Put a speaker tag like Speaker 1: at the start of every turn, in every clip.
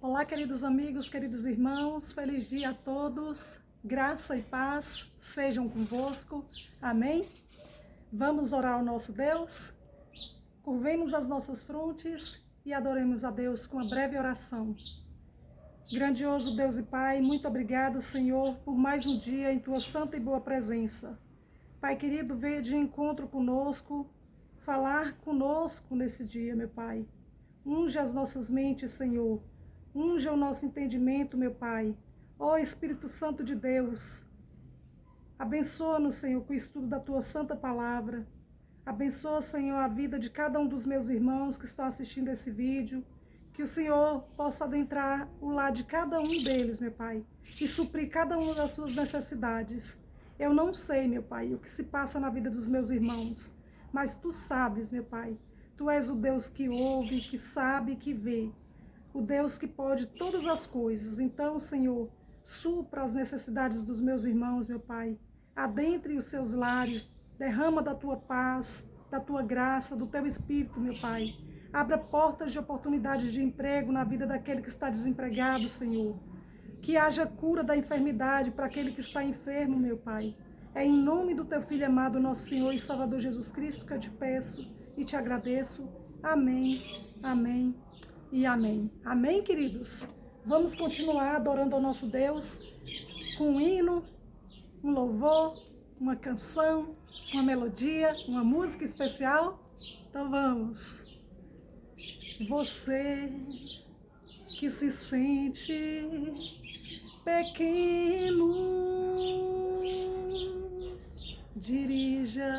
Speaker 1: Olá, queridos amigos, queridos irmãos, feliz dia a todos, graça e paz sejam convosco, amém? Vamos orar ao nosso Deus, curvemos as nossas frontes e adoremos a Deus com uma breve oração. Grandioso Deus e Pai, muito obrigado, Senhor, por mais um dia em Tua santa e boa presença. Pai querido, venha de encontro conosco, falar conosco nesse dia, meu Pai. Unge as nossas mentes, Senhor. Unja o nosso entendimento, meu Pai. Ó Espírito Santo de Deus, abençoa-nos, Senhor, com o estudo da Tua santa palavra. Abençoa, Senhor, a vida de cada um dos meus irmãos que estão assistindo esse vídeo. Que o Senhor possa adentrar o lar de cada um deles, meu Pai, e suprir cada uma das suas necessidades. Eu não sei, meu Pai, o que se passa na vida dos meus irmãos, mas Tu sabes, meu Pai. Tu és o Deus que ouve, que sabe, que vê. O Deus que pode todas as coisas. Então, Senhor, supra as necessidades dos meus irmãos, meu Pai. Adentre os seus lares, derrama da Tua paz, da Tua graça, do Teu Espírito, meu Pai. Abra portas de oportunidades de emprego na vida daquele que está desempregado, Senhor. Que haja cura da enfermidade para aquele que está enfermo, meu Pai. É em nome do Teu Filho amado, nosso Senhor e Salvador Jesus Cristo, que eu te peço e te agradeço. Amém, amém e amém. Amém, queridos? Vamos continuar adorando ao nosso Deus com um hino, um louvor, uma canção, uma melodia, uma música especial. Então vamos. Você que se sente pequeno, dirija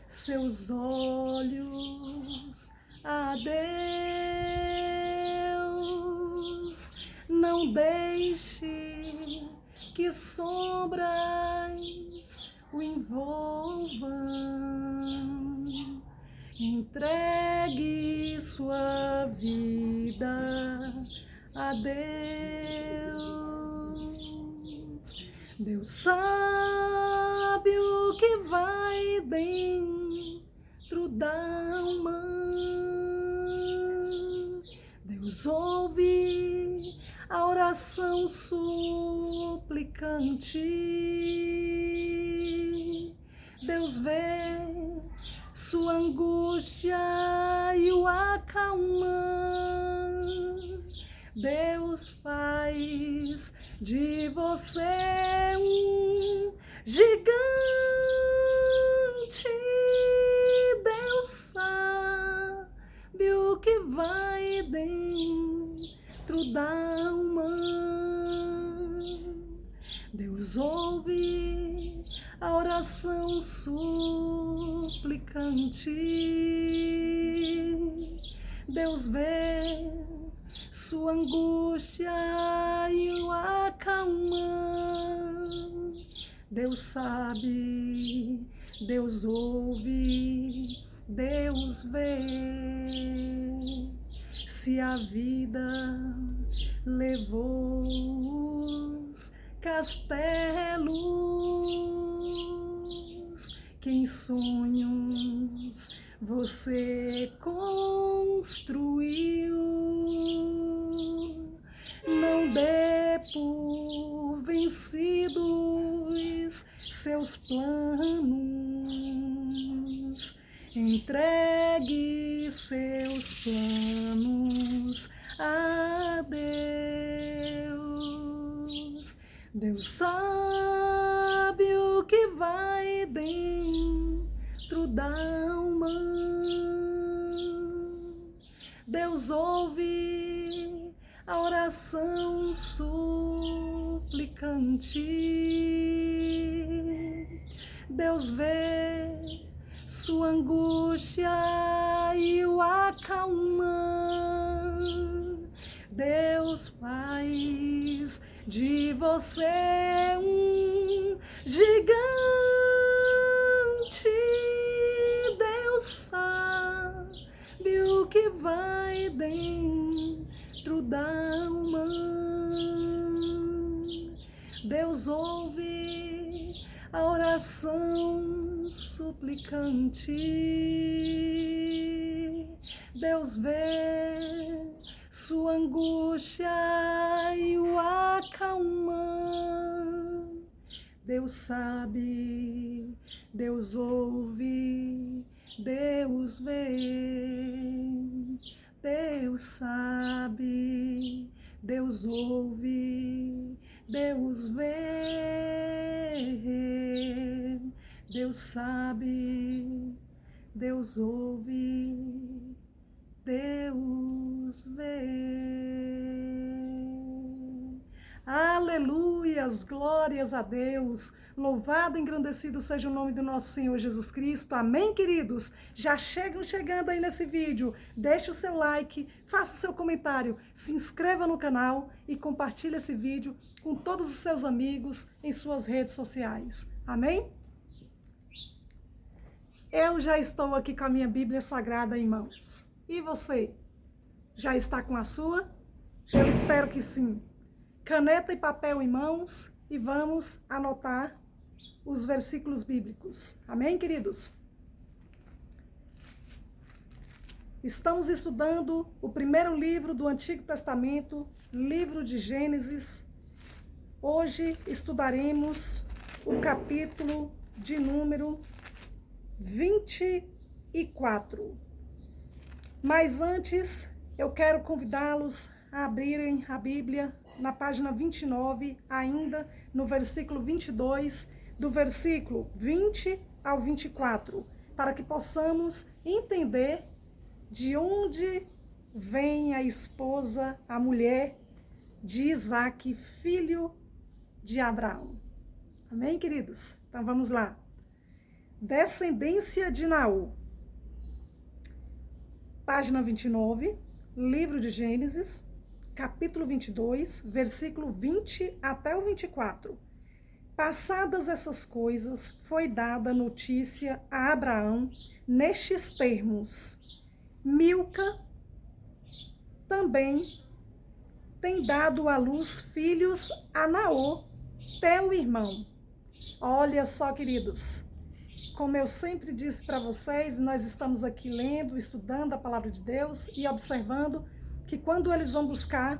Speaker 1: seus olhos a Deus. Não deixe que sombras o envolvam. Entregue sua vida a Deus. Deus sabe o que vai dentro da alma. Deus ouve a oração suplicante. Deus vê sua angústia e o acalma. Deus faz de você um gigante. Deus sabe o que vai dentro da alma. Deus ouve a oração suplicante. Deus vê sua angústia e o acalma. Deus sabe, Deus ouve, Deus vê. Se a vida levou os castelos que em sonhos você construiu, não dê por vencidos seus planos. Entregue seus planos a Deus. Deus sabe o que vai dentro da alma. Deus ouve a oração suplicante. Deus vê sua angústia e o acalma. Deus faz de você um gigante. Deus sabe o que vai dentro da alma. Deus ouve a oração suplicante. Deus vê sua angústia e o acalmar. Deus sabe, Deus ouve, Deus vê. Deus sabe, Deus ouve, Deus vê. Deus sabe, Deus ouve, Deus vê. Aleluias, glórias a Deus. Louvado e engrandecido seja o nome do nosso Senhor Jesus Cristo. Amém, queridos? Já chegam chegando aí nesse vídeo. Deixe o seu like, faça o seu comentário, se inscreva no canal e compartilhe esse vídeo com todos os seus amigos em suas redes sociais. Amém? Eu já estou aqui com a minha Bíblia Sagrada em mãos. E você? Já está com a sua? Eu espero que sim. Caneta e papel em mãos e vamos anotar os versículos bíblicos. Amém, queridos? Estamos estudando o primeiro livro do Antigo Testamento, livro de Gênesis. Hoje estudaremos o capítulo de número 24. Mas antes, eu quero convidá-los a abrirem a Bíblia na página 29, ainda no versículo 22, do versículo 20 ao 24, para que possamos entender de onde vem a esposa, a mulher de Isaque, filho de Abraão. Amém, queridos? Então vamos lá. Descendência de Naor. Página 29, livro de Gênesis, capítulo 22, versículo 20 até o 24. Passadas essas coisas, foi dada notícia a Abraão nestes termos: Milca também tem dado à luz filhos a Naor, teu irmão. Olha só, queridos, como eu sempre disse para vocês, nós estamos aqui lendo, estudando a palavra de Deus e observando que quando eles vão buscar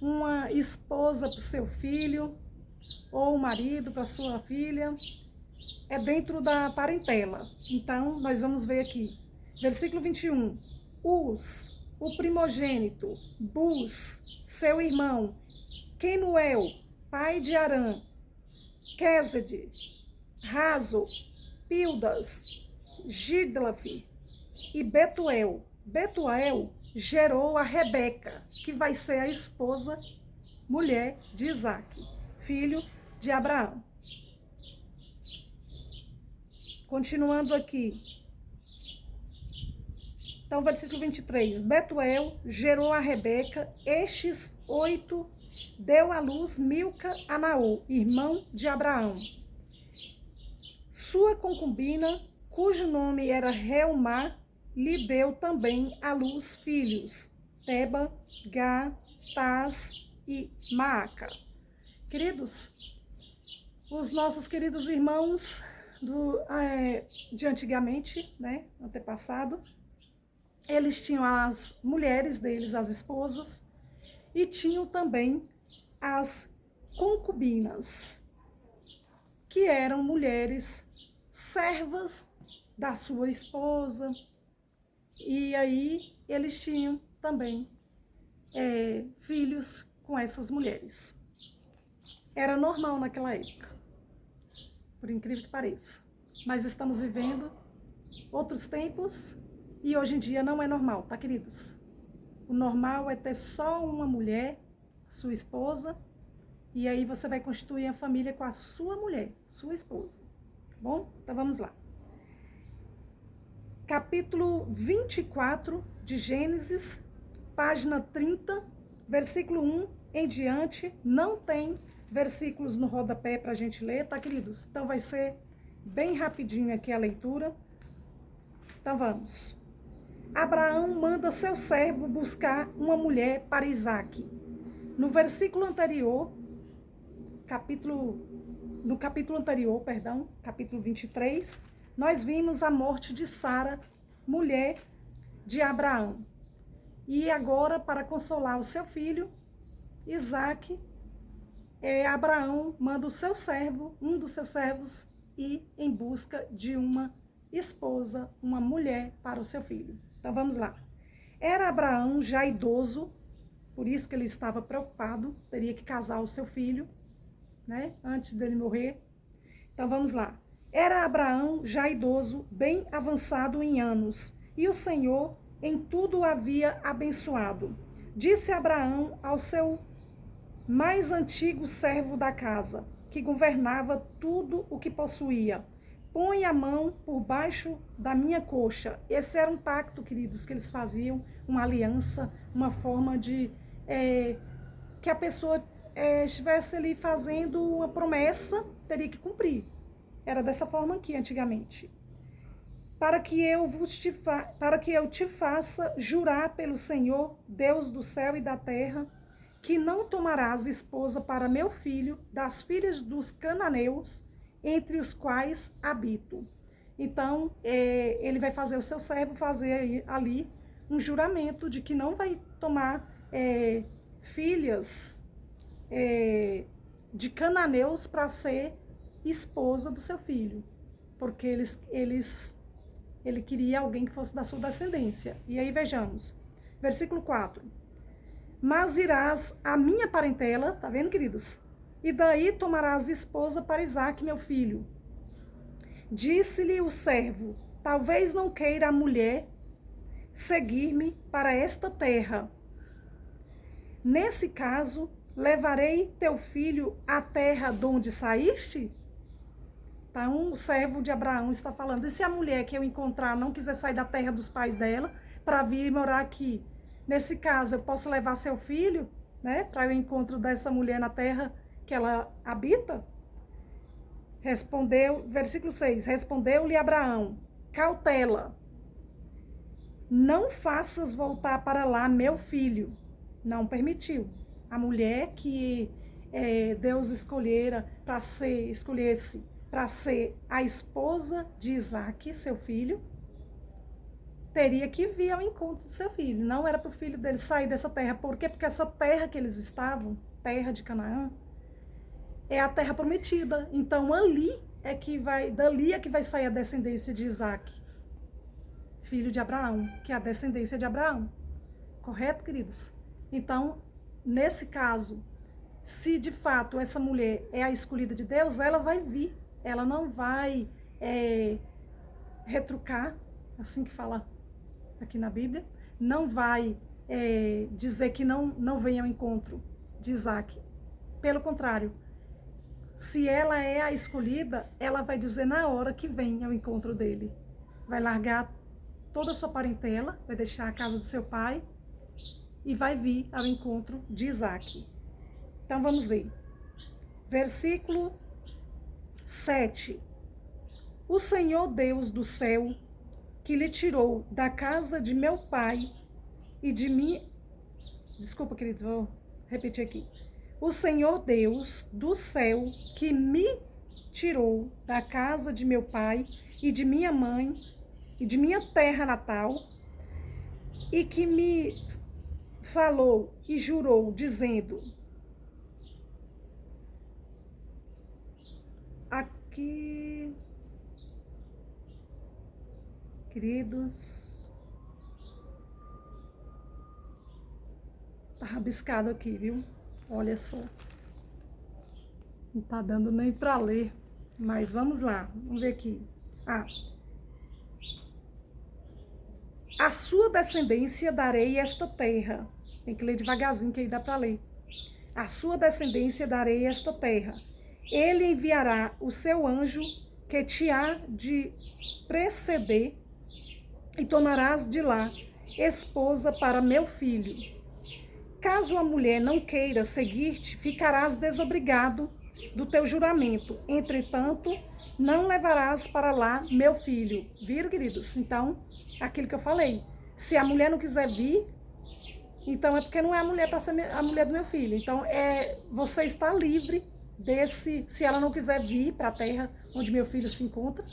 Speaker 1: uma esposa para o seu filho ou um marido para sua filha, é dentro da parentela. Então, nós vamos ver aqui, versículo 21. Uz, o primogênito, Buz, seu irmão, Quenuel, pai de Arã, Quésede, Razo, Pildas, Gidlaf e Betuel. Betuel gerou a Rebeca, que vai ser a esposa, mulher de Isaque, filho de Abraão. Continuando aqui. Então, versículo 23. Betuel gerou a Rebeca, estes 8 deu à luz Milca a Naor, irmão de Abraão. Sua concubina, cujo nome era Reumá, lhe deu também à luz filhos, Teba, Gá, Taz e Maaca. Queridos, os nossos queridos irmãos de antigamente, né, antepassado, eles tinham as mulheres deles, as esposas, e tinham também as concubinas, que eram mulheres servas da sua esposa. E aí eles tinham também filhos com essas mulheres. Era normal naquela época, por incrível que pareça. Mas estamos vivendo outros tempos e hoje em dia não é normal, tá, queridos? O normal é ter só uma mulher, sua esposa, e aí você vai constituir a família com a sua mulher, sua esposa. Tá bom? Então vamos lá. Capítulo 24 de Gênesis, página 30, versículo 1 em diante. Não tem versículos no rodapé para a gente ler, tá, queridos? Então vai ser bem rapidinho aqui a leitura. Então vamos. Abraão manda seu servo buscar uma mulher para Isaque. No versículo anterior, no capítulo anterior, capítulo 23, nós vimos a morte de Sara, mulher de Abraão. E agora, para consolar o seu filho, Isaque, Abraão manda o seu servo, um dos seus servos, ir em busca de uma esposa, uma mulher para o seu filho. Então vamos lá. Era Abraão já idoso, por isso que ele estava preocupado, teria que casar o seu filho, né, antes dele morrer. Então vamos lá. Era Abraão já idoso, bem avançado em anos, e o Senhor em tudo o havia abençoado. Disse Abraão ao seu mais antigo servo da casa, que governava tudo o que possuía: põe a mão por baixo da minha coxa. Esse era um pacto, queridos, que eles faziam, uma aliança, uma forma de que a pessoa estivesse ali fazendo uma promessa, teria que cumprir. Era dessa forma aqui antigamente. Para que eu te faça jurar pelo Senhor, Deus do céu e da terra, que não tomarás esposa para meu filho das filhas dos cananeus, entre os quais habito. Então, ele vai fazer o seu servo fazer ali um juramento de que não vai tomar filhas de cananeus para ser esposa do seu filho, porque ele queria alguém que fosse da sua descendência. E aí vejamos, versículo 4. Mas irás à minha parentela, tá vendo, queridos? E daí tomarás esposa para Isaque, meu filho. Disse-lhe o servo: talvez não queira a mulher seguir-me para esta terra. Nesse caso, levarei teu filho à terra de onde saíste? Então, o servo de Abraão está falando: e se a mulher que eu encontrar não quiser sair da terra dos pais dela para vir morar aqui? Nesse caso, eu posso levar seu filho, né, para o encontro dessa mulher na terra que ela habita? Respondeu, versículo 6, respondeu-lhe Abraão: cautela, não faças voltar para lá meu filho. Não permitiu. A mulher que Deus escolhesse para ser a esposa de Isaque, seu filho, teria que vir ao encontro do seu filho. Não era para o filho dele sair dessa terra. Por quê? Porque essa terra que eles estavam, terra de Canaã, é a terra prometida. Então, dali é que vai sair a descendência de Isaque, filho de Abraão, que é a descendência de Abraão. Correto, queridos? Então, nesse caso, se de fato essa mulher é a escolhida de Deus, ela vai vir. Ela não vai retrucar, assim que fala aqui na Bíblia, não vai dizer que não vem ao encontro de Isaque. Pelo contrário, se ela é a escolhida, ela vai dizer na hora que vem ao encontro dele. Vai largar toda a sua parentela, vai deixar a casa do seu pai e vai vir ao encontro de Isaque. Então vamos ver. Versículo 7. O Senhor Deus do céu, que lhe tirou da casa de meu pai e de mim... Desculpa, queridos, vou repetir aqui. O Senhor Deus do céu, que me tirou da casa de meu pai e de minha mãe e de minha terra natal, e que me falou e jurou, dizendo... Aqui... Queridos, tá rabiscado aqui, viu? Olha só. Não tá dando nem para ler, mas vamos lá, vamos ver aqui. A sua descendência darei esta terra. Tem que ler devagarzinho, que aí dá para ler. A sua descendência darei esta terra. Ele enviará o seu anjo que te há de preceder, e tomarás de lá esposa para meu filho. Caso a mulher não queira seguir-te, ficarás desobrigado do teu juramento. Entretanto, não levarás para lá meu filho. Viram, queridos? Então, aquilo que eu falei. Se a mulher não quiser vir, então é porque não é a mulher para ser a mulher do meu filho. Então, você está livre se ela não quiser vir para a terra onde meu filho se encontra,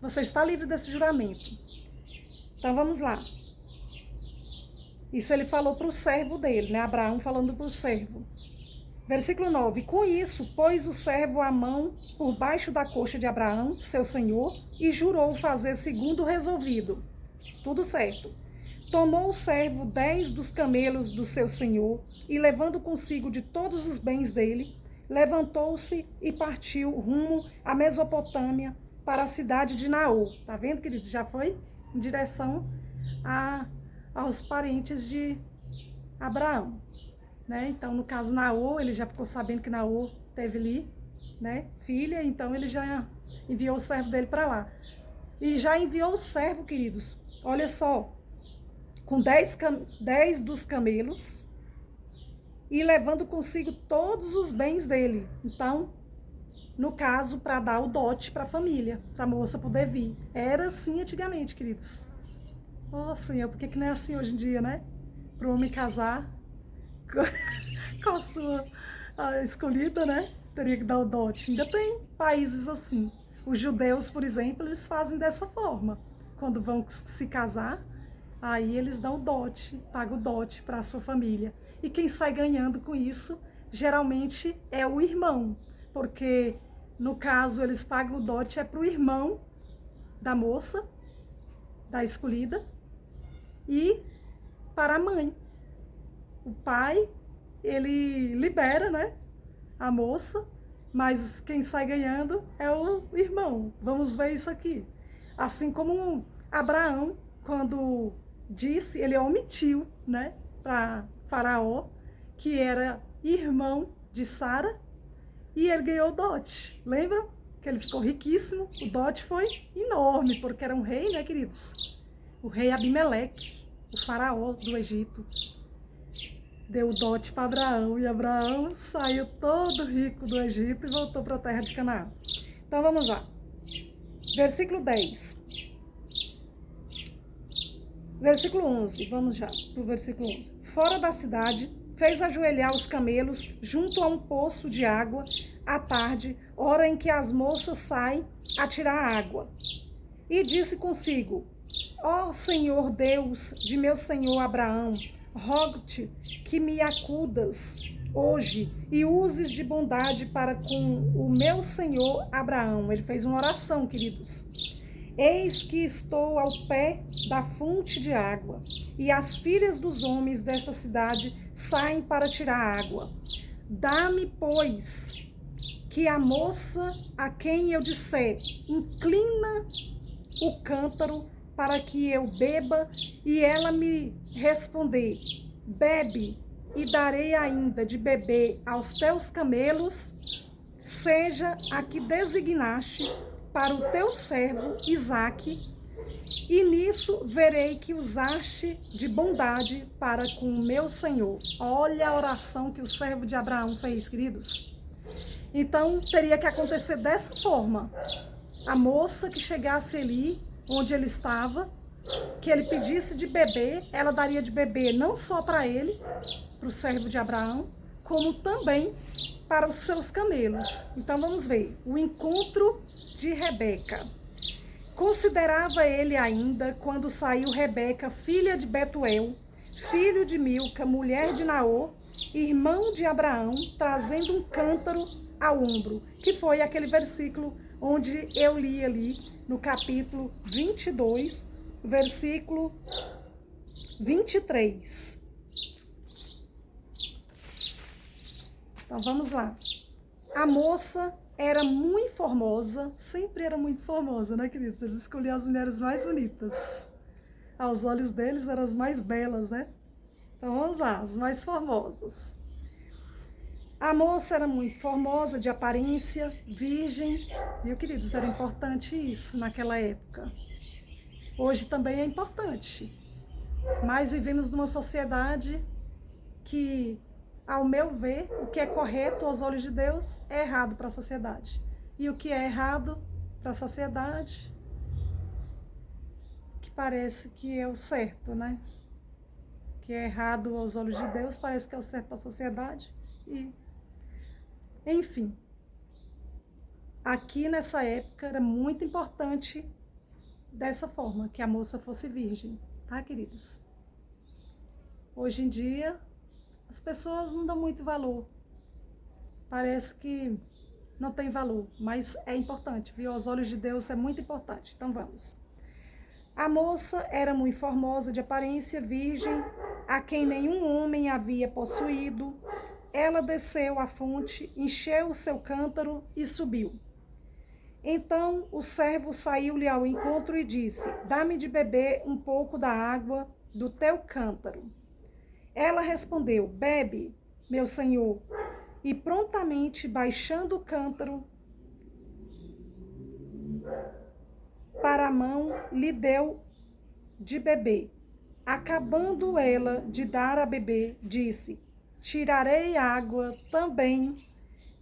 Speaker 1: você está livre desse juramento. Então, vamos lá. Isso ele falou para o servo dele, né? Abraão falando para o servo. Versículo 9. Com isso, pôs o servo a mão por baixo da coxa de Abraão, seu senhor, e jurou fazer segundo o resolvido. Tudo certo. Tomou o servo 10 dos camelos do seu senhor, e levando consigo de todos os bens dele, levantou-se e partiu rumo à Mesopotâmia, para a cidade de Naor. Tá vendo, querido? Já foi em direção aos parentes de Abraão, né? Então, no caso, Naor, ele já ficou sabendo que Naor teve ali, né, filha, então ele já enviou o servo dele para lá. E já enviou o servo, queridos, olha só, com 10 dos camelos e levando consigo todos os bens dele. Então, no caso, para dar o dote para a família, para a moça poder vir. Era assim antigamente, queridos. Oh, Senhor, por que não é assim hoje em dia, né? Para o homem casar com a sua escolhida, né? Teria que dar o dote. Ainda tem países assim. Os judeus, por exemplo, eles fazem dessa forma. Quando vão se casar, aí eles dão o dote, pagam o dote para a sua família. E quem sai ganhando com isso, geralmente, é o irmão. Porque, no caso, eles pagam o dote é para o irmão da moça, da escolhida, e para a mãe. O pai, ele libera, né, a moça, mas quem sai ganhando é o irmão. Vamos ver isso aqui. Assim como Abraão, quando disse, ele omitiu, né, para Faraó, que era irmão de Sara, e ele ganhou o dote. Lembram? Que ele ficou riquíssimo. O dote foi enorme, porque era um rei, né, queridos? O rei Abimeleque, o faraó do Egito, deu o dote para Abraão, e Abraão saiu todo rico do Egito e voltou para a terra de Canaã. Então vamos lá. Versículo 10. Versículo 11. Vamos já para o versículo 11. Fora da cidade, fez ajoelhar os camelos junto a um poço de água à tarde, hora em que as moças saem a tirar água. E disse consigo: ó Senhor Deus de meu senhor Abraão, rogo-te que me acudas hoje e uses de bondade para com o meu senhor Abraão. Ele fez uma oração, queridos. Eis que estou ao pé da fonte de água, e as filhas dos homens desta cidade saem para tirar água. Dá-me, pois, que a moça a quem eu disser, inclina o cântaro para que eu beba, e ela me responder, bebe, e darei ainda de beber aos teus camelos, seja a que designaste para o teu servo Isaque, e nisso verei que usaste de bondade para com o meu senhor. Olha a oração que o servo de Abraão fez, queridos. Então, teria que acontecer dessa forma. A moça que chegasse ali, onde ele estava, que ele pedisse de beber, ela daria de beber não só para ele, para o servo de Abraão, como também para os seus camelos. Então vamos ver, o encontro de Rebeca. Considerava ele ainda quando saiu Rebeca, filha de Betuel, filho de Milca, mulher de Naor, irmão de Abraão, trazendo um cântaro ao ombro, que foi aquele versículo onde eu li ali no capítulo 22, versículo 23. Então vamos lá. A moça era muito formosa, sempre era muito formosa, né, queridos? Eles escolhiam as mulheres mais bonitas. Aos olhos deles eram as mais belas, né? Então vamos lá, as mais formosas. A moça era muito formosa, de aparência, virgem. Viu, queridos? Era importante isso naquela época. Hoje também é importante. Mas vivemos numa sociedade que, ao meu ver, o que é correto aos olhos de Deus é errado para a sociedade. E o que é errado para a sociedade, que parece que é o certo, né? Que é errado aos olhos de Deus, parece que é o certo para a sociedade. E, enfim, aqui nessa época era muito importante dessa forma, que a moça fosse virgem, tá, queridos? Hoje em dia, as pessoas não dão muito valor. Parece que não tem valor, mas é importante, viu? Aos olhos de Deus é muito importante. Então vamos. A moça era muito formosa de aparência, virgem, a quem nenhum homem havia possuído. Ela desceu à fonte, encheu o seu cântaro e subiu. Então o servo saiu-lhe ao encontro e disse: Dá-me de beber um pouco da água do teu cântaro. Ela respondeu: Bebe, meu senhor. E prontamente, baixando o cântaro para a mão, lhe deu de beber. Acabando ela de dar a beber, disse: Tirarei água também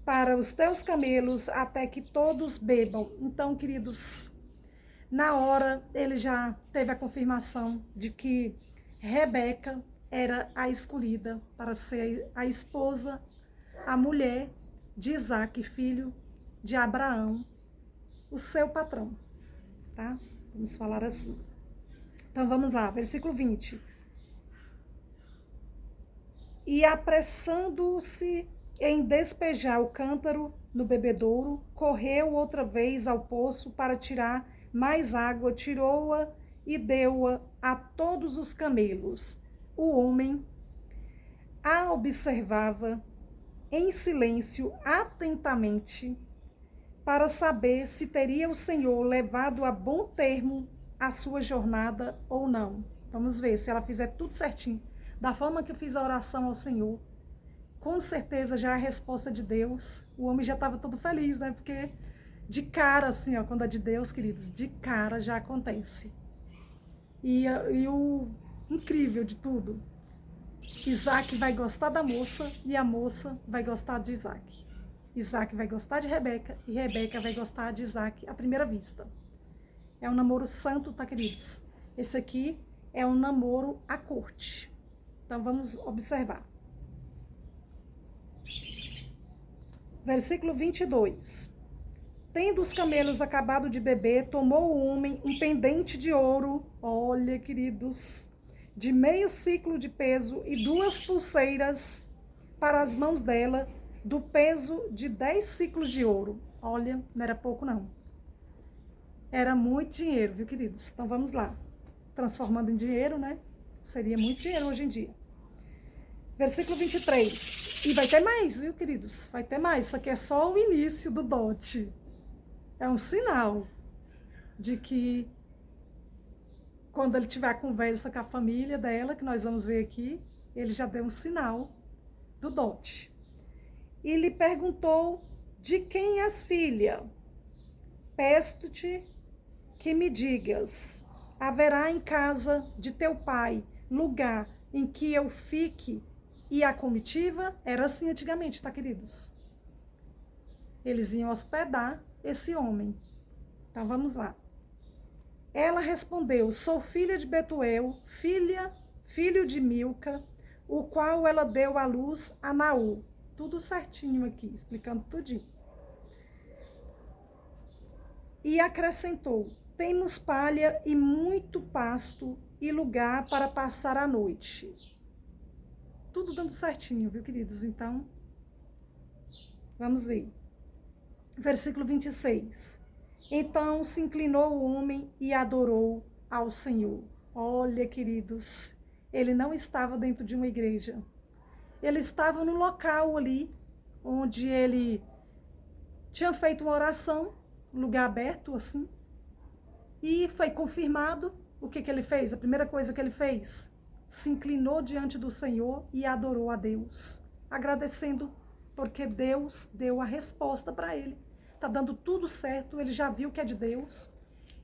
Speaker 1: para os teus camelos, até que todos bebam. Então, queridos, na hora ele já teve a confirmação de que Rebeca era a escolhida para ser a esposa, a mulher de Isaque, filho de Abraão, o seu patrão, tá? Vamos falar assim. Então vamos lá, versículo 20. E apressando-se em despejar o cântaro no bebedouro, correu outra vez ao poço para tirar mais água, tirou-a e deu-a a todos os camelos. O homem a observava em silêncio, atentamente, para saber se teria o Senhor levado a bom termo a sua jornada ou não. Vamos ver se ela fizer tudo certinho. Da forma que eu fiz a oração ao Senhor, com certeza já é a resposta de Deus. O homem já estava todo feliz, né? Porque de cara, assim, ó, quando é de Deus, queridos, de cara já acontece. E o incrível de tudo, Isaque vai gostar da moça e a moça vai gostar de Isaque. Isaque vai gostar de Rebeca e Rebeca vai gostar de Isaque à primeira vista. É um namoro santo, tá, queridos? Esse aqui é um namoro à corte. Então vamos observar. Versículo 22. Tendo os camelos acabado de beber, tomou o homem um pendente de ouro, olha, queridos, de meio ciclo de peso e 2 pulseiras para as mãos dela, do peso de 10 ciclos de ouro. Olha, não era pouco não. Era muito dinheiro, viu, queridos? Então vamos lá. Transformando em dinheiro, né? Seria muito dinheiro hoje em dia. Versículo 23. E vai ter mais, viu, queridos? Vai ter mais. Isso aqui é só o início do dote. É um sinal de que quando ele tiver a conversa com a família dela, que nós vamos ver aqui, ele já deu um sinal do dote. E lhe perguntou: de quem és filha? Peço-te que me digas: haverá em casa de teu pai lugar em que eu fique e a comitiva? Era assim antigamente, tá, queridos? Eles iam hospedar esse homem. Então vamos lá. Ela respondeu: sou filha de Betuel, filho de Milca, o qual ela deu à luz a Naú. Tudo certinho aqui, explicando tudinho. E acrescentou: temos palha e muito pasto e lugar para passar a noite. Tudo dando certinho, viu, queridos? Então, vamos ver. Versículo 26. Então se inclinou o homem e adorou ao Senhor. Olha, queridos, ele não estava dentro de uma igreja. Ele estava no local ali, onde ele tinha feito uma oração, um lugar aberto assim, e foi confirmado. O que ele fez? A primeira coisa que ele fez, se inclinou diante do Senhor e adorou a Deus, agradecendo, porque Deus deu a resposta para ele. Está dando tudo certo, ele já viu que é de Deus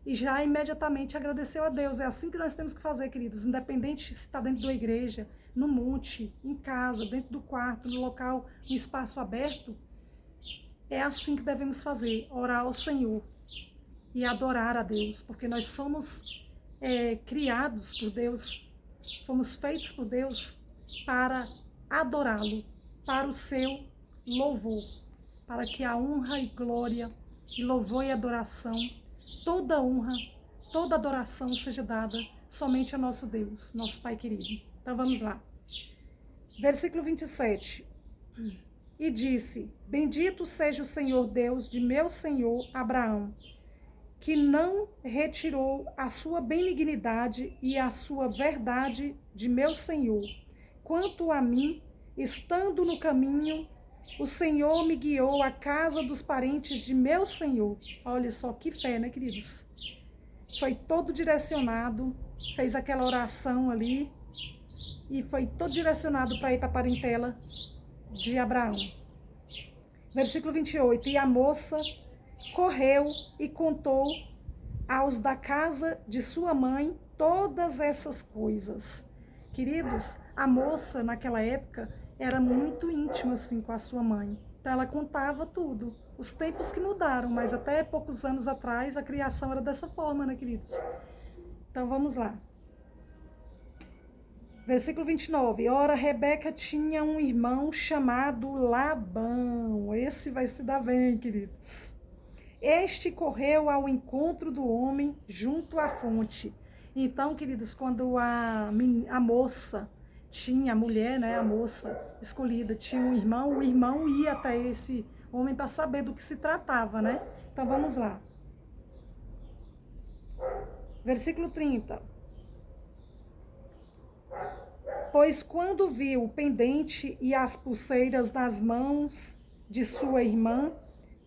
Speaker 1: e já imediatamente agradeceu a Deus. É assim que nós temos que fazer, queridos, independente se está dentro da igreja, no monte, em casa, dentro do quarto, no local, no espaço aberto. É assim que devemos fazer, orar ao Senhor e adorar a Deus, porque nós somos criados por Deus, fomos feitos por Deus para adorá-lo, para o seu louvor, para que a honra e glória, e louvor e adoração, toda honra, toda adoração seja dada somente a nosso Deus, nosso Pai querido. Então vamos lá. Versículo 27. E disse: Bendito seja o Senhor Deus de meu senhor Abraão, que não retirou a sua benignidade e a sua verdade de meu senhor. Quanto a mim, estando no caminho, o Senhor me guiou à casa dos parentes de meu senhor. Olha só que fé, né, queridos? Foi todo direcionado, fez aquela oração ali e foi todo direcionado para ir para a parentela de Abraão. Versículo 28. E a moça correu e contou aos da casa de sua mãe todas essas coisas. Queridos, a moça naquela época era muito íntima assim com a sua mãe. Então ela contava tudo. Os tempos que mudaram, mas até poucos anos atrás a criação era dessa forma, né, queridos? Então vamos lá. Versículo 29. Ora, Rebeca tinha um irmão chamado Labão. Esse vai se dar bem, queridos. Este correu ao encontro do homem junto à fonte. Então, queridos, quando a moça tinha, a mulher, né, a moça escolhida, tinha um irmão, o irmão ia até esse homem para saber do que se tratava, né? Então, vamos lá. Versículo 30. Pois quando viu o pendente e as pulseiras nas mãos de sua irmã,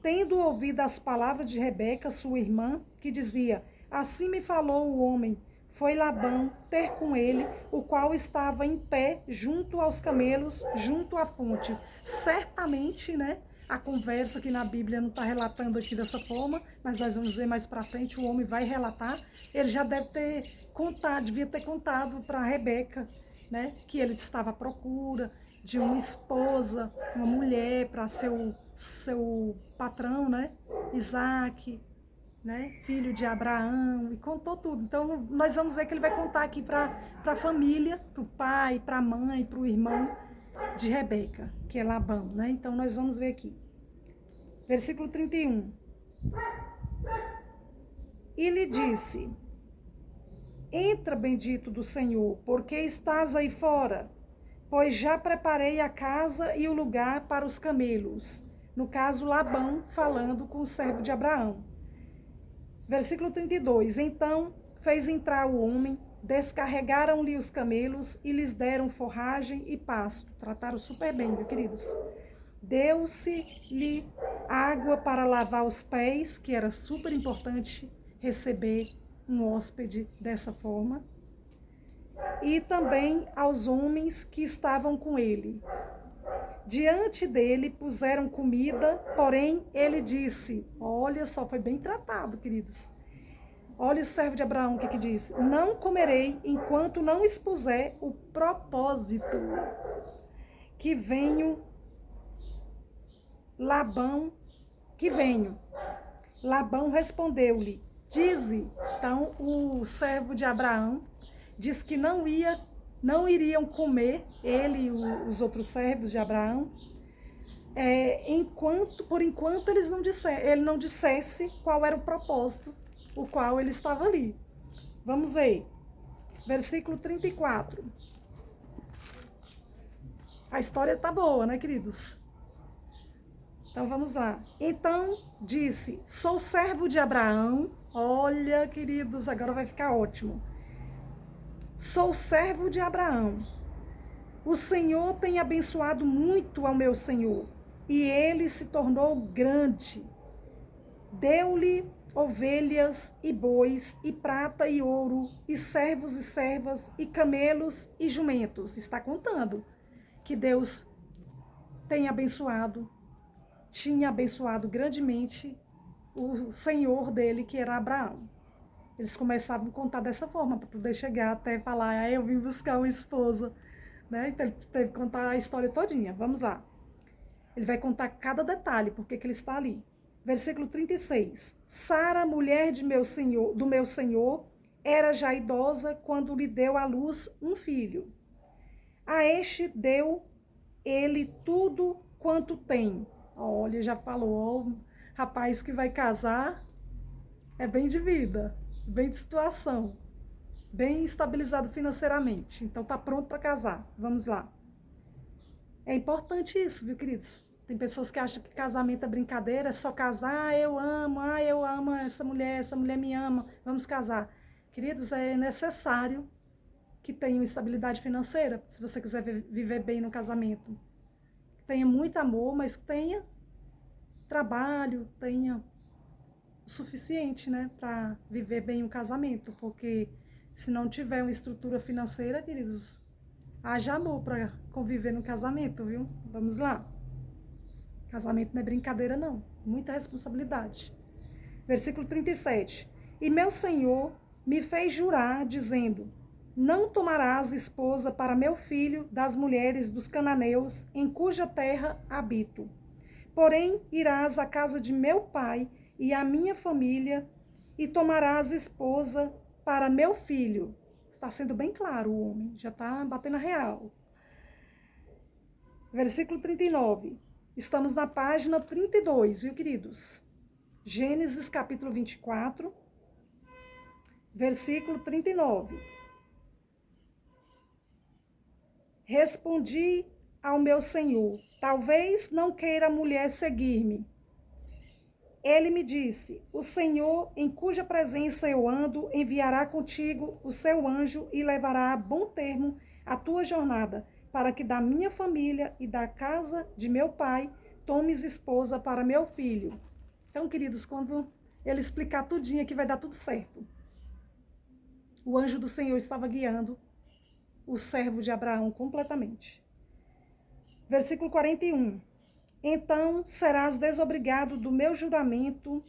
Speaker 1: tendo ouvido as palavras de Rebeca, sua irmã, que dizia: Assim me falou o homem, foi Labão ter com ele, o qual estava em pé junto aos camelos, junto à fonte. Certamente, né, a conversa que na Bíblia não está relatando aqui dessa forma, mas nós vamos ver mais para frente, o homem vai relatar. Ele já deve ter contado, devia ter contado para Rebeca, né, que ele estava à procura de uma esposa, uma mulher para ser o seu patrão, né, Isaac, né, filho de Abraão, e contou tudo. Então nós vamos ver que ele vai contar aqui para a família, para o pai, para a mãe, para o irmão de Rebeca, que é Labão, né? Então nós vamos ver aqui. Versículo 31. E lhe disse: Entra, bendito do Senhor, porque estás aí fora, pois já preparei a casa e o lugar para os camelos. No caso, Labão falando com o servo de Abraão. Versículo 32. Então fez entrar o homem, descarregaram-lhe os camelos e lhes deram forragem e pasto. Trataram super bem, meus queridos. Deu-se-lhe água para lavar os pés, que era super importante receber um hóspede dessa forma, e também aos homens que estavam com ele. Diante dele puseram comida, porém ele disse, olha só, foi bem tratado, queridos. Olha o servo de Abraão, o que disse? Não comerei enquanto não expuser o propósito que venho, Labão, que venho. Labão respondeu-lhe, dize. Então o servo de Abraão diz que não iriam comer, ele e os outros servos de Abraão, por enquanto ele não dissesse qual era o propósito, o qual ele estava ali. Vamos ver. Versículo 34. A história tá boa, né, queridos? Então vamos lá. Então disse, sou servo de Abraão. Olha, queridos, agora vai ficar ótimo. Sou servo de Abraão. O Senhor tem abençoado muito ao meu senhor, e ele se tornou grande. Deu-lhe ovelhas e bois, e prata e ouro, e servos e servas, e camelos e jumentos. Está contando que Deus tinha abençoado grandemente o senhor dele, que era Abraão. Eles começavam a contar dessa forma, para poder chegar até falar, eu vim buscar uma esposa, né? Então ele teve que contar a história todinha. Vamos lá. Ele vai contar cada detalhe, porque que ele está ali. Versículo 36. Sara, mulher do meu senhor, era já idosa quando lhe deu à luz um filho. A este deu ele tudo quanto tem. Olha, já falou, rapaz que vai casar é bem de vida, bem de situação. bem estabilizado financeiramente. Então tá pronto para casar. Vamos lá. É importante isso, viu, queridos? Tem pessoas que acham que casamento é brincadeira, é só casar, eu amo essa mulher me ama, vamos casar. Queridos, é necessário que tenha estabilidade financeira, se você quiser viver bem no casamento. Tenha muito amor, mas tenha trabalho, tenha o suficiente, né, para viver bem o casamento, porque se não tiver uma estrutura financeira, queridos, haja amor para conviver no casamento, viu? Vamos lá. Casamento não é brincadeira, não. Muita responsabilidade. Versículo 37. E meu Senhor me fez jurar, dizendo: não tomarás esposa para meu filho das mulheres dos cananeus, em cuja terra habito. Porém, irás à casa de meu pai e à minha família, e tomarás esposa para meu filho. Está sendo bem claro o homem, já está batendo a real. Versículo 39. Estamos na página 32, viu, queridos? Gênesis capítulo 24, versículo 39. Respondi ao meu senhor: talvez não queira a mulher seguir-me. Ele me disse: o Senhor, em cuja presença eu ando, enviará contigo o seu anjo e levará a bom termo a tua jornada, para que da minha família e da casa de meu pai tomes esposa para meu filho. Então, queridos, quando ele explicar tudinho aqui, vai dar tudo certo. O anjo do Senhor estava guiando o servo de Abraão completamente. Versículo 41. Então serás desobrigado do meu juramento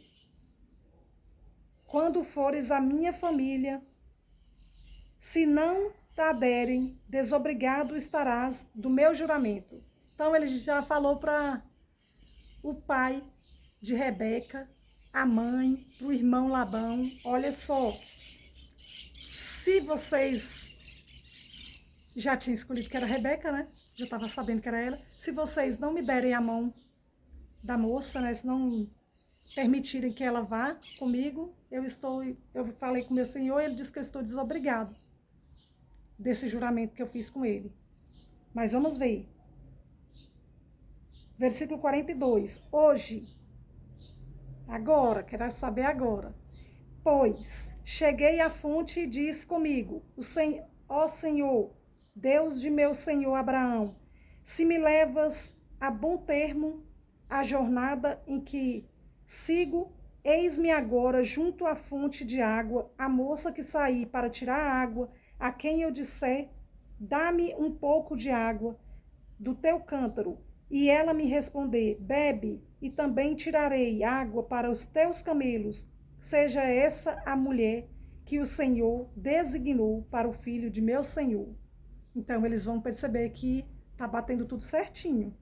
Speaker 1: quando fores à minha família. Se não te aderem, desobrigado estarás do meu juramento. Então ele já falou para o pai de Rebeca, a mãe, para o irmão Labão: olha só, se vocês já tinham escolhido que era Rebeca, né? Já estava sabendo que era ela. Se vocês não me derem a mão da moça, né? Se não permitirem que ela vá comigo, eu falei com meu senhor, ele disse que eu estou desobrigado desse juramento que eu fiz com ele. Mas vamos ver. Versículo 42. Hoje, agora, quero saber agora. Pois cheguei à fonte e disse comigo: ó Senhor, Deus de meu senhor Abraão, se me levas a bom termo a jornada em que sigo, eis-me agora junto à fonte de água, a moça que saí para tirar água, a quem eu disser: dá-me um pouco de água do teu cântaro. E ela me responder: bebe, e também tirarei água para os teus camelos. Seja essa a mulher que o Senhor designou para o filho de meu senhor. Então eles vão perceber que está batendo tudo certinho.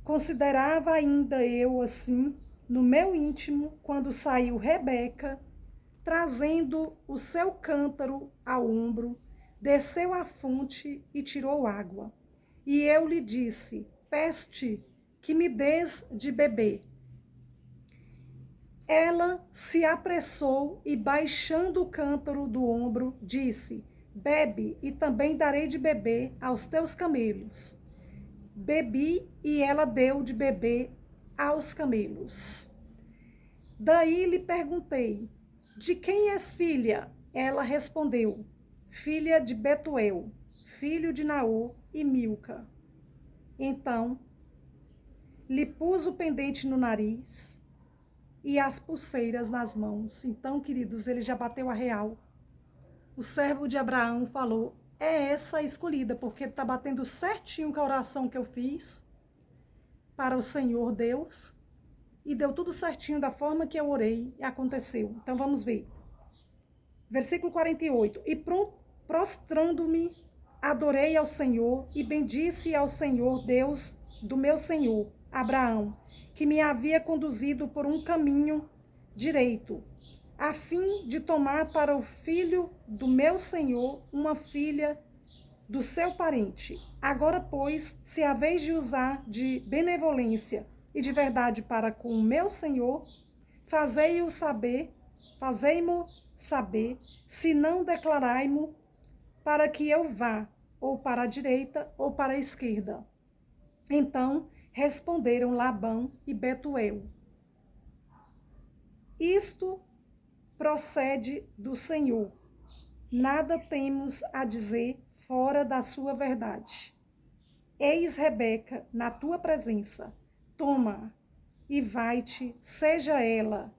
Speaker 1: Considerava ainda eu assim, no meu íntimo, quando saiu Rebeca, trazendo o seu cântaro ao ombro, desceu à fonte e tirou água. E eu lhe disse: peço-te que me des de beber. Ela se apressou e, baixando o cântaro do ombro, disse: bebe, e também darei de beber aos teus camelos. Bebi, e ela deu de beber aos camelos. Daí lhe perguntei: de quem és filha? Ela respondeu: filha de Betuel, filho de Naor e Milca. Então lhe pus o pendente no nariz e as pulseiras nas mãos. Então, queridos, ele já bateu a real. O servo de Abraão falou: é essa a escolhida, porque está batendo certinho com a oração que eu fiz para o Senhor Deus, e deu tudo certinho da forma que eu orei e aconteceu. Então vamos ver. Versículo 48. E prostrando-me, adorei ao Senhor e bendisse ao Senhor Deus do meu senhor Abraão, que me havia conduzido por um caminho direito, a fim de tomar para o filho do meu senhor uma filha do seu parente. Agora, pois, se haveis de usar de benevolência e de verdade para com o meu senhor, fazei-o saber fazei-mo saber, se não declarai-mo, para que eu vá, ou para a direita, ou para a esquerda. Então responderam Labão e Betuel: isto procede do Senhor. Nada temos a dizer fora da sua verdade. Eis Rebeca na tua presença. Toma e vai-te, seja ela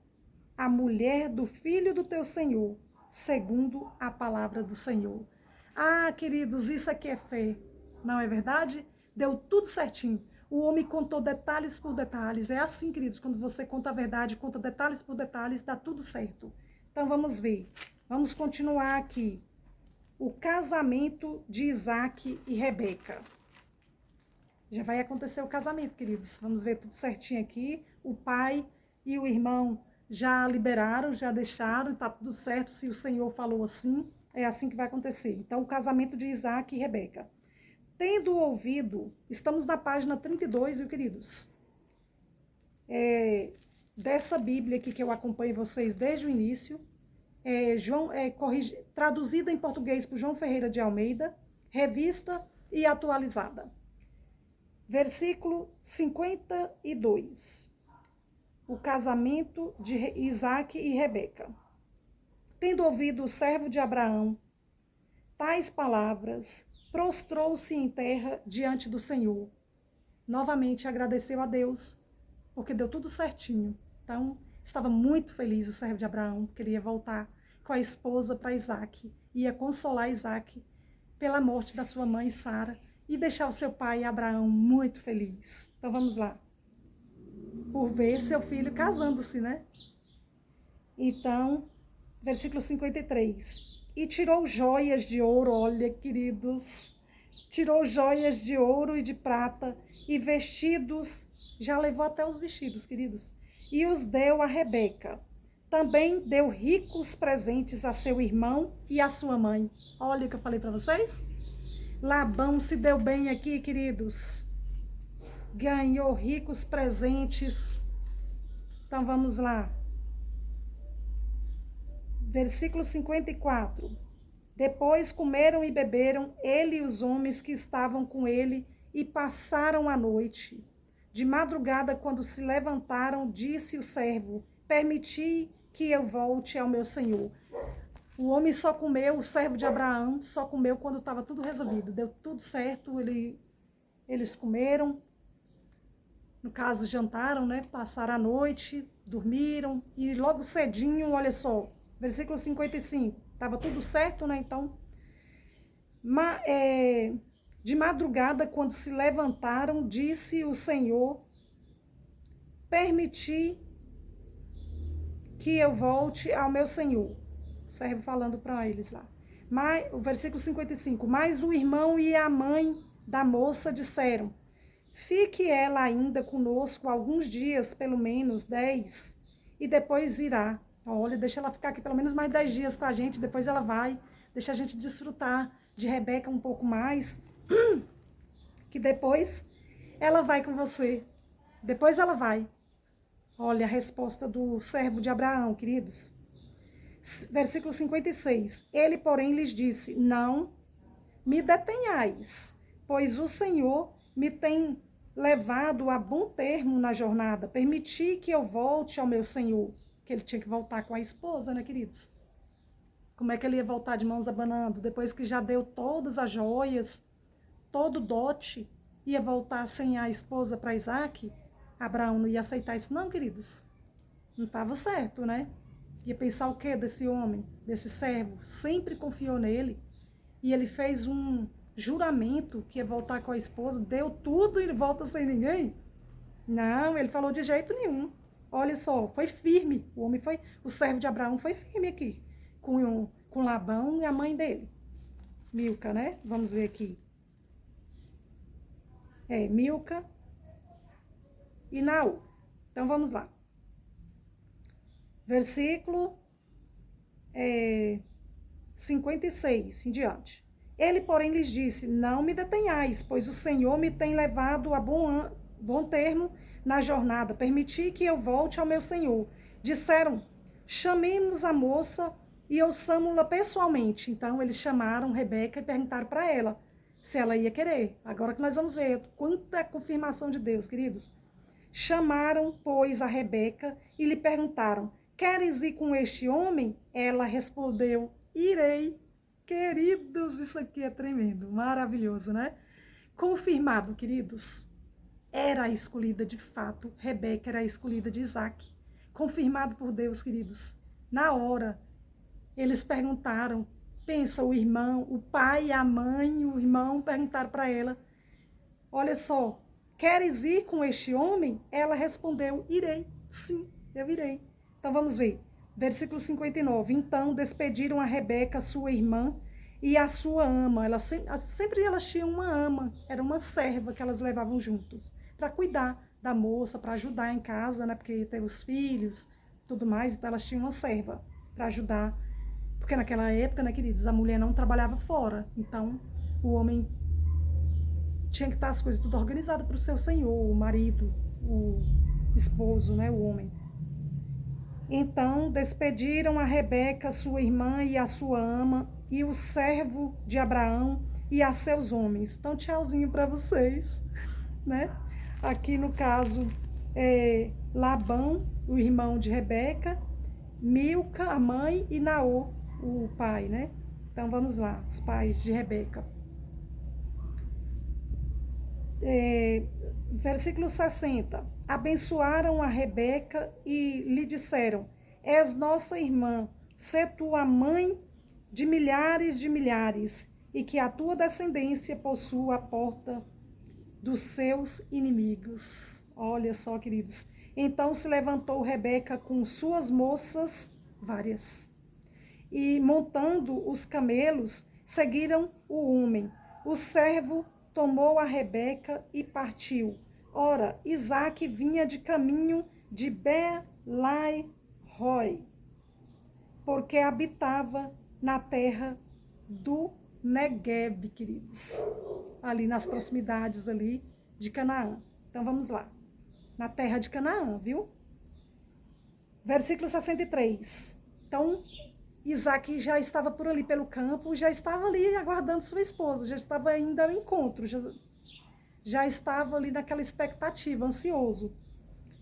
Speaker 1: a mulher do filho do teu Senhor, segundo a palavra do Senhor. Ah, queridos, isso aqui é fé, não é verdade? Deu tudo certinho. O homem contou detalhes por detalhes. É assim, queridos, quando você conta a verdade, conta detalhes por detalhes, dá tudo certo. Então vamos ver. Vamos continuar aqui. O casamento de Isaac e Rebeca. Já vai acontecer o casamento, queridos. Vamos ver tudo certinho aqui. O pai e o irmão já liberaram, já deixaram, tá tudo certo. Se o Senhor falou assim, é assim que vai acontecer. Então, o casamento de Isaac e Rebeca. Tendo ouvido, estamos na página 32, viu, queridos? Dessa Bíblia aqui que eu acompanho vocês desde o início, traduzida em português por João Ferreira de Almeida, revista e atualizada. Versículo 52. O casamento de Isaac e Rebeca. Tendo ouvido o servo de Abraão tais palavras, prostrou-se em terra diante do Senhor. Novamente agradeceu a Deus, porque deu tudo certinho. Então, estava muito feliz o servo de Abraão, queria voltar com a esposa para Isaac, ia consolar Isaac pela morte da sua mãe Sara e deixar o seu pai Abraão muito feliz. Então vamos lá. Por ver seu filho casando-se, né? Então, versículo 53. E tirou joias de ouro, olha, queridos, tirou joias de ouro e de prata e vestidos, já levou até os vestidos, queridos, e os deu a Rebeca. Também deu ricos presentes a seu irmão e a sua mãe. Olha o que eu falei para vocês. Labão se deu bem aqui, queridos. Ganhou ricos presentes. Então vamos lá. Versículo 54. Depois comeram e beberam ele e os homens que estavam com ele e passaram a noite. De madrugada, quando se levantaram, disse o servo: permiti que eu volte ao meu senhor. O homem só comeu, o servo de Abraão só comeu quando estava tudo resolvido. Deu tudo certo, eles comeram. No caso, jantaram, né? Passaram a noite, dormiram. E logo cedinho, olha só, versículo 55. Estava tudo certo, né? Então, de madrugada, quando se levantaram, disse o Senhor: permiti que eu volte ao meu senhor. O servo falando para eles lá. O versículo 55. Mas o irmão e a mãe da moça disseram: fique ela ainda conosco alguns dias, pelo menos 10, e depois irá. Olha, deixa ela ficar aqui pelo menos mais 10 dias com a gente, depois ela vai. Deixa a gente desfrutar de Rebeca um pouco mais, que depois ela vai com você. Depois ela vai. Olha a resposta do servo de Abraão, queridos. Versículo 56. Ele, porém, lhes disse: não me detenhais, pois o Senhor me tem levado a bom termo na jornada. Permiti que eu volte ao meu senhor. Que ele tinha que voltar com a esposa, né, queridos? Como é que ele ia voltar de mãos abanando? Depois que já deu todas as joias, todo o dote, ia voltar sem a esposa para Isaac? Abraão não ia aceitar isso não, queridos. Não estava certo, né? Ia pensar o quê desse homem, desse servo? Sempre confiou nele. E ele fez um juramento que ia voltar com a esposa, deu tudo e ele volta sem ninguém? Não, ele falou de jeito nenhum. Olha só, foi firme. O servo de Abraão foi firme aqui, com Labão e a mãe dele. Milca, né? Vamos ver aqui. Milca e Naú. Então vamos lá. Versículo 56 em diante. Ele, porém, lhes disse: não me detenhais, pois o Senhor me tem levado a bom termo na jornada. Permiti que eu volte ao meu senhor. Disseram: chamemos a moça e ouçamo-la pessoalmente. Então, eles chamaram Rebeca e perguntaram para ela se ela ia querer. Agora que nós vamos ver quanta confirmação de Deus, queridos. Chamaram, pois, a Rebeca e lhe perguntaram: queres ir com este homem? Ela respondeu: irei. Queridos, isso aqui é tremendo, maravilhoso, né? Confirmado, queridos. Era a escolhida de fato, Rebeca era a escolhida de Isaac. Confirmado por Deus, queridos. Na hora, eles perguntaram, pensa, o irmão, o pai, a mãe, o irmão perguntaram para ela: olha só, queres ir com este homem? Ela respondeu: irei, sim, eu irei. Então vamos ver, versículo 59. Então despediram a Rebeca, sua irmã, e a sua ama. Sempre elas tinham uma ama, era uma serva que elas levavam juntos, para cuidar da moça, para ajudar em casa, né? Porque tem os filhos, tudo mais, então elas tinham uma serva para ajudar. Porque naquela época, né, queridos, a mulher não trabalhava fora, então o homem tinha que estar as coisas tudo organizadas para o seu senhor, o marido, o esposo, né, o homem. Então despediram a Rebeca, sua irmã, e a sua ama, e o servo de Abraão, e a seus homens. Então, tchauzinho para vocês, né? Aqui no caso, Labão, o irmão de Rebeca, Milca, a mãe, e Naor, o pai, né? Então, vamos lá, os pais de Rebeca. Versículo 60. Abençoaram a Rebeca e lhe disseram: és nossa irmã, sê tu a mãe de milhares, e que a tua descendência possua a porta dos seus inimigos. Olha só, queridos. Então se levantou Rebeca com suas moças, várias, e montando os camelos, seguiram o homem. O servo tomou a Rebeca e partiu. Ora, Isaque vinha de caminho de Belai-Roi, porque habitava na terra do Negueb, queridos, ali nas proximidades ali de Canaã. Então vamos lá, na terra de Canaã, viu? Versículo 63. Então, Isaque já estava por ali pelo campo, já estava ali aguardando sua esposa, já estava indo ao encontro, já estava ali naquela expectativa, ansioso.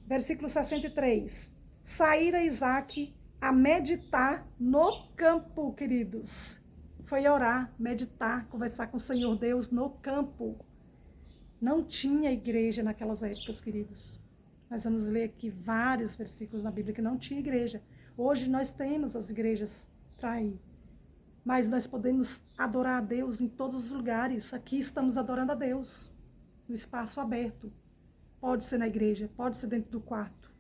Speaker 1: Versículo 63. Saíra Isaque a meditar no campo, queridos. Foi orar, meditar, conversar com o Senhor Deus no campo. Não tinha igreja naquelas épocas, queridos. Nós vamos ler aqui vários versículos na Bíblia que não tinha igreja. Hoje nós temos as igrejas para ir. Mas nós podemos adorar a Deus em todos os lugares. Aqui estamos adorando a Deus, no espaço aberto. Pode ser na igreja, pode ser dentro do quarto,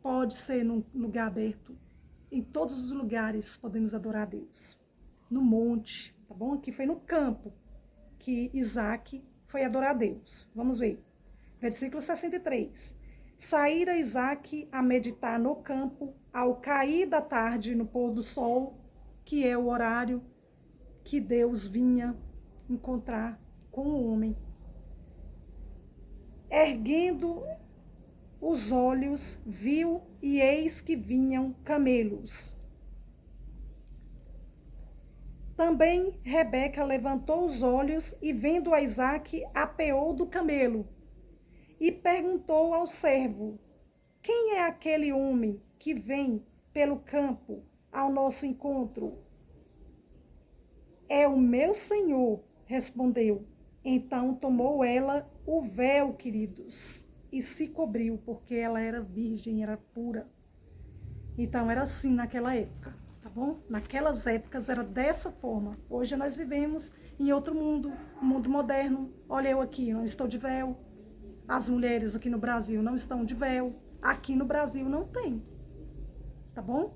Speaker 1: pode ser num lugar aberto. Em todos os lugares podemos adorar a Deus. No monte, tá bom? Aqui foi no campo que Isaque foi adorar a Deus. Vamos ver. Versículo 63. Saíra Isaque a meditar no campo ao cair da tarde, no pôr do sol, que é o horário que Deus vinha encontrar com o homem. Erguendo os olhos, viu, e eis que vinham camelos. Também Rebeca levantou os olhos e, vendo a Isaque, apeou do camelo e perguntou ao servo: quem é aquele homem que vem pelo campo ao nosso encontro? É o meu senhor, respondeu. Então tomou ela o véu, queridos, e se cobriu, porque ela era virgem, era pura. Então era assim naquela época, tá bom? Naquelas épocas era dessa forma. Hoje nós vivemos em outro mundo, um mundo moderno. Olha eu aqui, não estou de véu. As mulheres aqui no Brasil não estão de véu. Aqui no Brasil não tem, tá bom?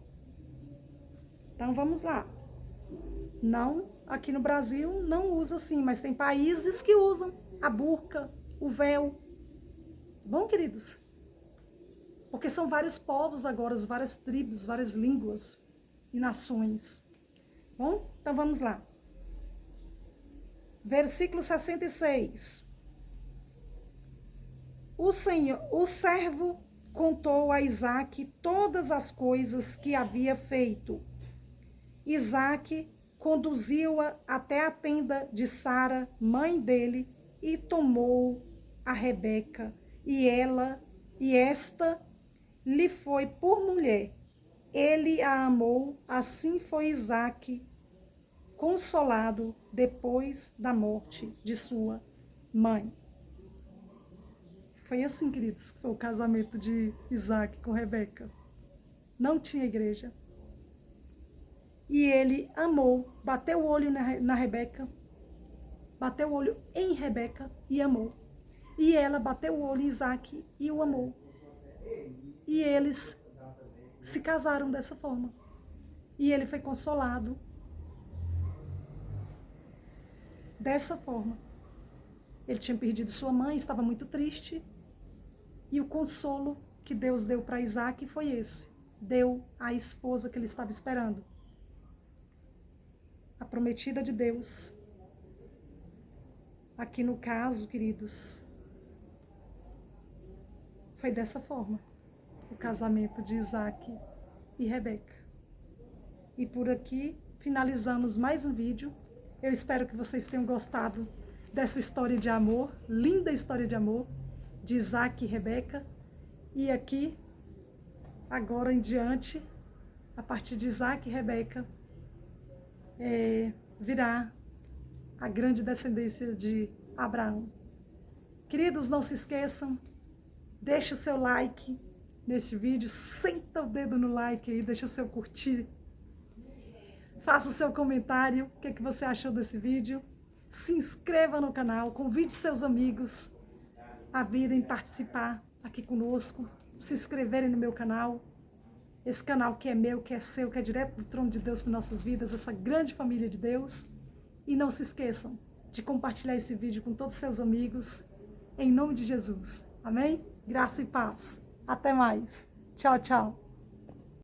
Speaker 1: Então vamos lá. Não, aqui no Brasil não usa assim, mas tem países que usam a burca, o véu. Bom, queridos? Porque são vários povos agora, várias tribos, várias línguas e nações. Bom, então vamos lá. Versículo 66. O servo contou a Isaque todas as coisas que havia feito. Isaque conduziu-a até a tenda de Sara, mãe dele, e tomou a Rebeca, e esta lhe foi por mulher. Ele a amou, assim foi Isaque consolado depois da morte de sua mãe. Foi assim, queridos, que foi o casamento de Isaque com Rebeca. Não tinha igreja. E ele amou, bateu o olho na Rebeca, bateu o olho em Rebeca e amou. E ela bateu o olho em Isaque e o amou. E eles se casaram dessa forma. E ele foi consolado dessa forma. Ele tinha perdido sua mãe, estava muito triste. E o consolo que Deus deu para Isaque foi esse. Deu a esposa que ele estava esperando. A prometida de Deus. Aqui no caso, queridos, foi dessa forma. O casamento de Isaque e Rebeca. E por aqui finalizamos mais um vídeo. Eu espero que vocês tenham gostado dessa história de amor, linda história de amor, de Isaque e Rebeca. E aqui, agora em diante, a partir de Isaque e Rebeca, virá a grande descendência de Abraão. Queridos, não se esqueçam, deixe o seu like neste vídeo, senta o dedo no like aí, deixa o seu curtir. Faça o seu comentário, o que você achou desse vídeo. Se inscreva no canal, convide seus amigos a virem participar aqui conosco, se inscreverem no meu canal. Esse canal que é meu, que é seu, que é direto do trono de Deus para nossas vidas, essa grande família de Deus. E não se esqueçam de compartilhar esse vídeo com todos os seus amigos, em nome de Jesus. Amém? Graça e paz. Até mais. Tchau, tchau.